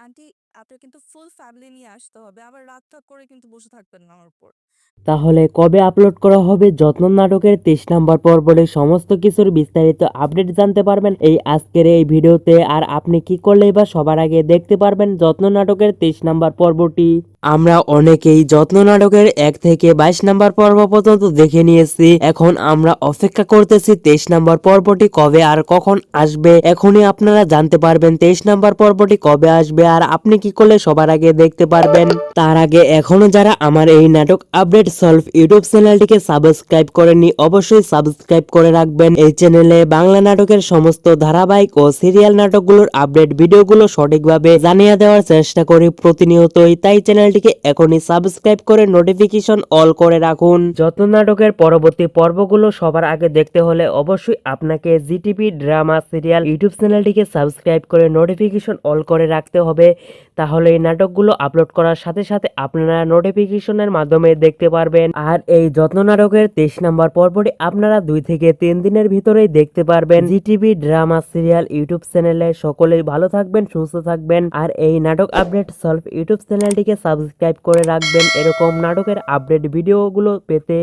Aunty আপনার কিন্তু full family নিয়ে আসতে হবে। আবার রাগ-টাগ করে কিন্তু বসে থাকবেন না আমার উপর। তাহলে কবে আপলোড করা হবে যত্ন নাটকের 23 নম্বর পর্বের সমস্ত কিছুর বিস্তারিত আপডেট জানতে পারবেন এই আজকের এই ভিডিওতে। আর আপনি কি করলেই বা সবার আগে দেখতে পারবেন যত্ন নাটকের 23 নম্বর পর্বটি। আমরা অনেকেই যত্ন নাটকের 1 থেকে 22 নম্বর পর্ব পর্যন্ত দেখে নিয়েছি। এখন আমরা অপেক্ষা করতেছি 23 নম্বর পর্বটি কবে আর কখন আসবে। এখনই আপনারা জানতে পারবেন 23 নম্বর পর্বটি কবে আসবে আর আপনি কি করলে সবার আগে দেখতে পারবেন। তার আগে এখনো যারা আমার এই নাটক আপডেট সলভ ইউটিউব চ্যানেলটিকে সাবস্ক্রাইব করেননি অবশ্যই সাবস্ক্রাইব করে রাখবেন। এই চ্যানেলে বাংলা নাটকের সমস্ত ধারাবাহিক ও সিরিয়াল নাটকগুলোর আপডেট ভিডিওগুলো সঠিকভাবে জানিয়ে দেওয়ার চেষ্টা করি প্রতিনিয়তই, তাই চ্যানেলটিকে এখনই সাবস্ক্রাইব করে নোটিফিকেশন অল করে রাখুন। যত্ন নাটকের পরবর্তী পর্বগুলো সবার আগে দেখতে হলে অবশ্যই আপনাকে জিটিভি ড্রামা সিরিয়াল ইউটিউব চ্যানেলটিকে সাবস্ক্রাইব করে নোটিফিকেশন অল করে রাখতে হবে। তাহলে এই নাটকগুলো আপলোড করার সাথে সাথে আপনারা নোটিফিকেশনের মাধ্যমে দেখতে পারবেন। আর এই যত্ন নাটকের 23 নম্বর পর্বটি আপনারা 2 থেকে 3 দিনের ভিতরেই দেখতে পারবেন জিটিভি ড্রামা সিরিয়াল ইউটিউব চ্যানেলে। সকলেই ভালো থাকবেন, সুস্থ থাকবেন আর এই নাটক আপডেট সলভ ইউটিউব চ্যানেলটিকে সাবস্ক্রাইব করে রাখবেন এরকম নাটকের আপডেট ভিডিওগুলো পেতে।